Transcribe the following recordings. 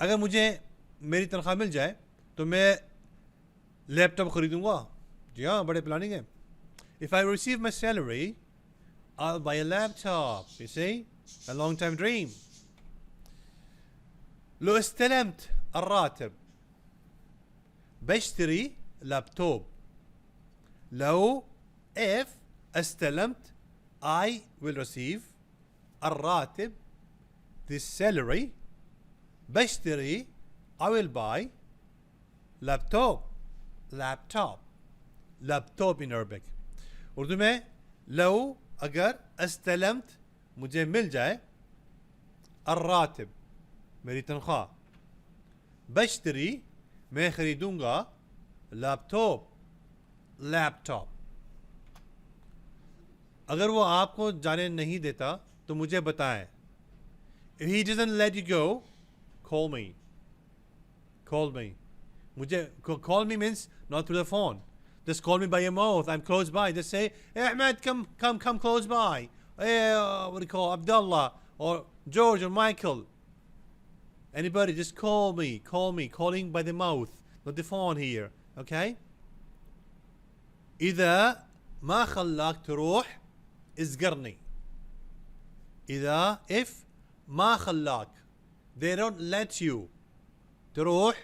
अगर मुझे मेरी तनख्वाह मिल जाए तो मैं लैपटॉप खरीदूंगा। जी हाँ, बड़े प्लानिंग है। If I receive my salary, I'll buy a laptop. You see, a long time dream. لو استلمت الراتب بشتري لابتوب. لو if استلمت I will receive الراتب this salary بشتري I will buy laptop. laptop in Arabic. Urdu में लो अगर استلمت मुझे मिल जाए الراتب मेरी तनख्वाह बश्तरी मैं खरीदूंगा लैपटॉप। अगर वो आपको जाने नहीं देता तो मुझे बताएं। If he doesn't let you go, call me. मुझे call me means not through the phone. Just call me by your mouth. I'm close by. Just say, hey Ahmed, come close by. Hey, what do you call Abdullah or George or Michael? Anybody, just call me. Calling by the mouth, not the phone here. Okay? إذا ما خلاك تروح ازقرني. if ما خلاك, they don't let you تروح,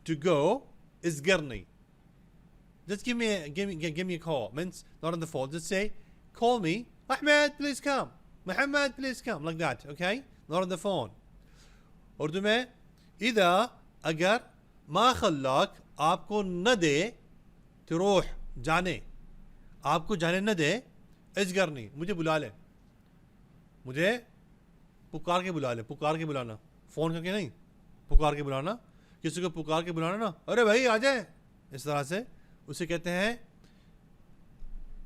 to go, ازقرني. Just give me a call. Means not on the phone. Just say, call me. Ahmed, please come. Muhammad, please come. Like that. Okay? Not on the phone. Urdu में إذا अगर ما خلاك आपको न दे تروح जाने, आपको जाने न दे ازقرني मुझे बुला ले, मुझे पुकार के बुलाना, फोन करके नहीं, पुकार के बुलाना। किसी को पुकार के बुलाना ना, अरे भाई आ जाए, इस तरह से उसे कहते हैं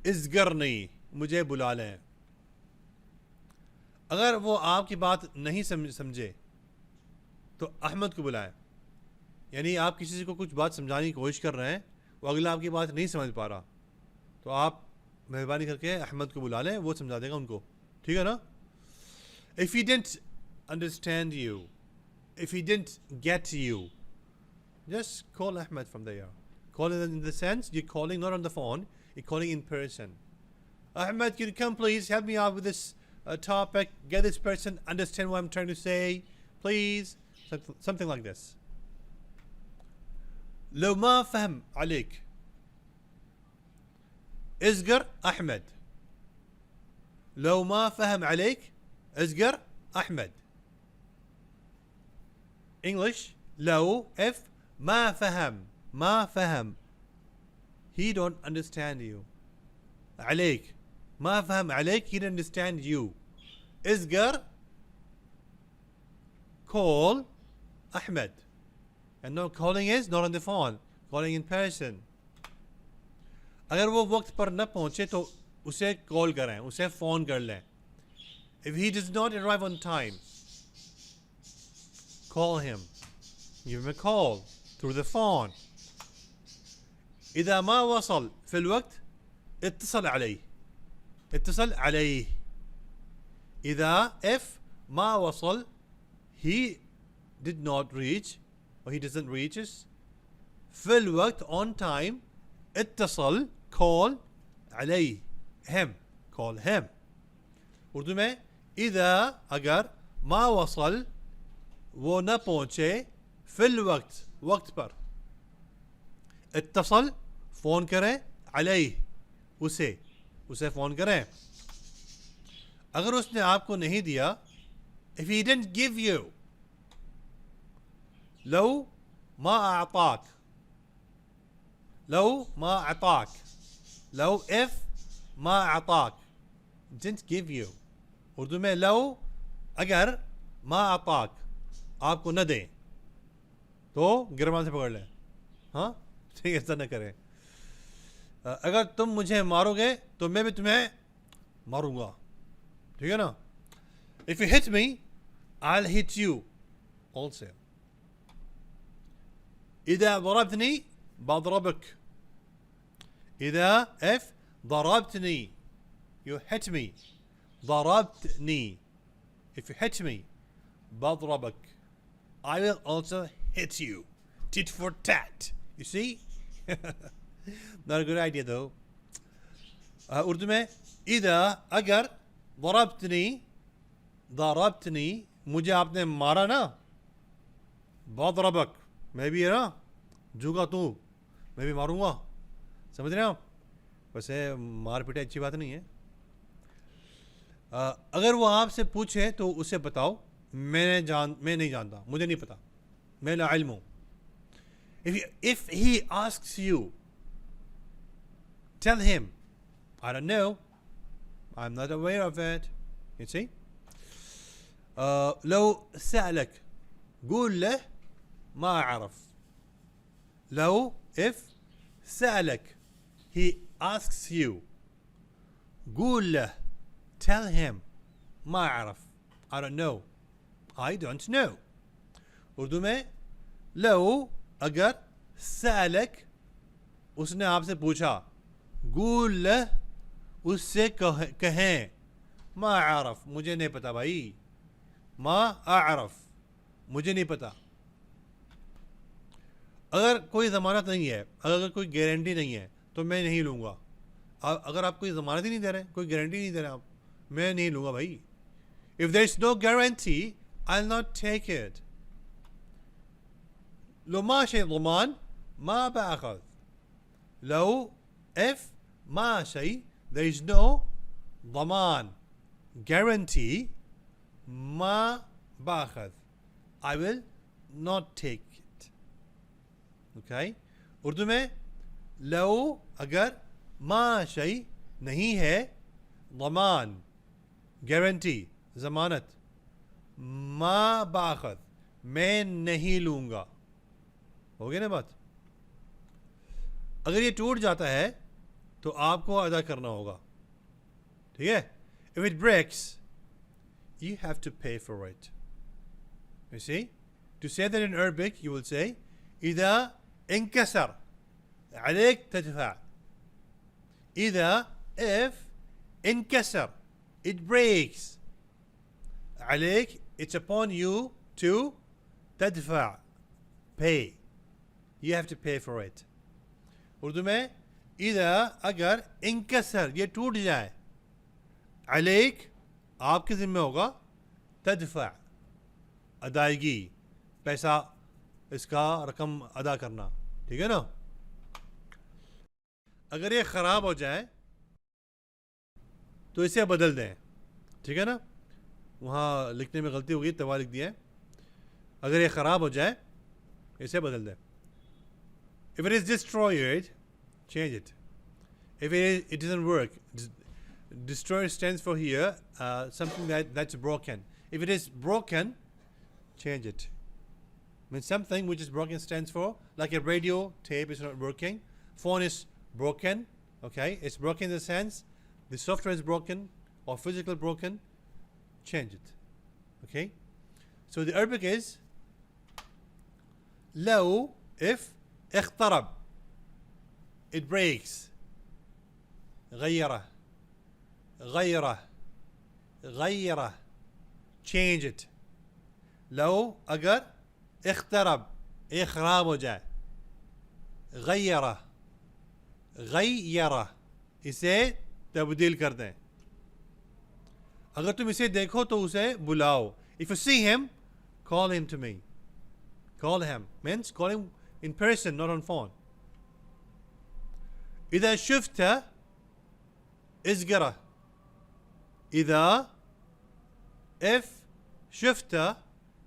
ازقرني मुझे बुला ले। अगर वो आपकी बात नहीं समझे तो अहमद को बुलाएं। यानी आप किसी को कुछ बात समझाने की कोशिश कर रहे हैं, वो अगला आपकी बात नहीं समझ पा रहा, तो आप मेहरबानी करके अहमद को बुला लें, वो समझा देगा उनको। ठीक है ना? If he didn't understand you, if he didn't get you, just call Ahmed from there. Call in the sense you're calling not on the phone, you're calling in person. Ahmed, can you come please help me out with this topic, get this person understand what I'm trying to say, please. Something like this. لو ما فهم عليك ازقر أحمد. لو ما فهم عليك ازقر أحمد. English, لو if ما فهم he don't understand you. عليك ما فهم عليك he don't understand you. ازقر call Ahmed. And no, calling is not on the phone, calling in person. अगर वो वक्त पर न पहुंचे तो उसे call करें, उसे फोन कर लें. If he does not arrive on time, call him. Give him a call through the phone. إذا ما وصل في الوقت اتصل عليه. إذا if ما وصل, he did not reach or he doesn't reach us, في الوقت on time, اتصل call عليه, call him. Urdu में إذا अगर ما वصل वो न पहुंचे في الوقت वक्त पर, اتصل phone करें, عليه उसे phone करें. अगर उसने आपको नहीं दिया, if he didn't give you, لو ما أعطاك, لو if ما أعطاك, didn't give you. Urdu में लो अगर ما أعطاك आपको न दे तो गिरबान से पकड़ ले. हाँ ठीक है, ऐसा न करें. अगर तुम मुझे मारोगे तो मैं भी तुम्हें मारूंगा. ठीक है ना? If you hit me, I'll hit you also. إذا ضربتني بضربك. إذا if ضربتني, you hit me, ضربتني. If you hit me بضربك, I will also hit you. Tit for tat. You see? Not a good idea though. Urdu में इधर अगर ضربتني मुझे आपने मारा ना बضربك मैं भी है ना जूगा तू मैं भी मारूंगा समझ रहे हो आप वैसे मार पीटे अच्छी बात नहीं है अगर वो आपसे पूछे तो उसे बताओ मैं नहीं जानता मुझे नहीं पता मैं ला इल्म हूं if he asks you tell him I don't know I'm not aware of it you see لو سألك قول له ما أعرف لو if سألك he asks you قول له tell him ما أعرف I don't know I don't know Urdu में لو अगर سألك उसने आपसे पूछा قول له उससे कहें ما أعرف मुझे नहीं पता भाई ما أعرف मुझे नहीं पता अगर कोई ज़मानत नहीं है अगर कोई गारंटी नहीं है तो मैं नहीं लूँगा अगर आप कोई ज़मानत ही नहीं दे रहे कोई गारंटी नहीं दे रहे आप मैं नहीं लूँगा भाई if there is no guarantee I'll not take it لو ما شيء ضمان ما بأخذ لو if ما شيء there is no ضمان guarantee ما باخذ I will not take it okay Urdu में लो अगर ما شيء नहीं है ضمان guarantee ज़मानत ما باخذ मैं नहीं लूँगा हो गया ना बात अगर ये टूट जाता है तो आपको अदा करना होगा ठीक है if it breaks you have to pay for it you see to say that in Arabic you will say إذا انكسر عليك تدفع إذا if انكسر it breaks عليك it's upon you to تدفع pay you have to pay for it Urdu में إذا अगर इंकसर ये टूट जाए عليك आपके जिम्मे होगा तदफा अदायगी पैसा इसका रकम अदा करना ठीक है ना अगर ये ख़राब हो जाए तो इसे बदल दें ठीक है ना वहाँ लिखने में गलती हो गई तवा लिख दिया है अगर ये ख़राब हो जाए इसे बदल दें if it is destroyed change it if it doesn't work destroy stands for here something that's broken if it is broken change it I mean something which is broken stands for like a radio tape is not working phone is broken okay it's broken in the sense the software is broken or physical broken change it okay so the Arabic is لو if اخترب it breaks غيره change it لو अगर اخترب خراب हो जाए غيره इसे तब्दील कर दें अगर तुम इसे देखो तो उसे बुलाओ if you see him call him to me call him means call him in person not on phone إذا شفته ازقره إذا if شفته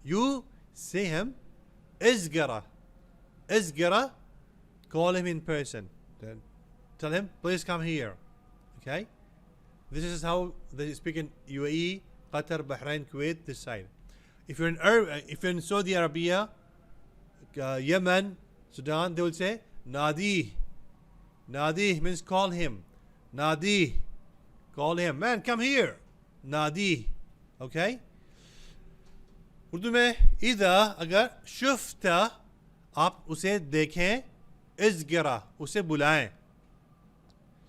you see him ازقره call him in person then tell him please come here okay this is how they speak in UAE Qatar Bahrain Kuwait this side if you're in Saudi Arabia Yemen Sudan they will say Nadi means call him Nadi call him man come here Nadi okay Urdu में इधर अगर शुफ्ता आप उसे देखें इज़गरा उसे बुलाएं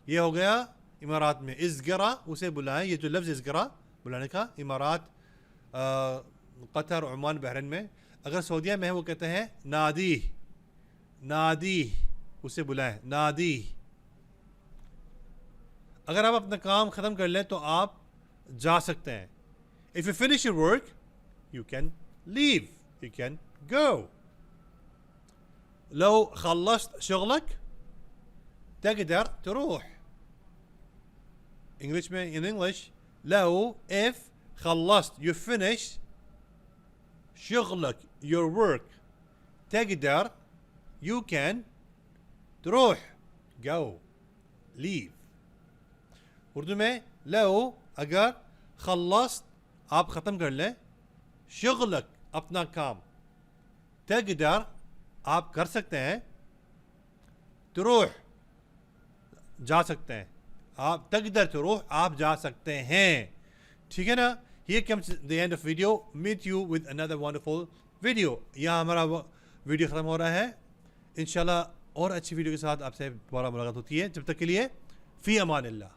ये हो गया इमारात में इज़गरा उसे बुलाएं ये जो लफ्ज़ इज़गरा बुलाने का इमारात कतर ओमान बहरीन में अगर सऊदीया में है वो कहते हैं नादी, नादी, उसे बुलाएं, नादी। अगर आप अपना काम ख़त्म कर लें तो आप जा सकते हैं। If you finish your work, you can leave, you can go. لو خلصت شغلك تقدر تروح. English में in English لو if خلصت you finish شغلك your work تقدر you can تروح go leave. Urdu में لو अगर खल्लस्त आप ख़त्म कर लें शुगलक अपना काम तकदर आप कर सकते हैं तुरूह जा सकते हैं आप तकदर तुरूह आप जा सकते हैं ठीक है ना. Here comes the end of video. Meet you with another wonderful video. यहाँ हमारा वीडियो ख़त्म हो रहा है. इंशाल्लाह और अच्छी वीडियो के साथ आपसे दोबारा मुलाकात होती है. जब तक के लिए फ़ी अमान अल्लाह.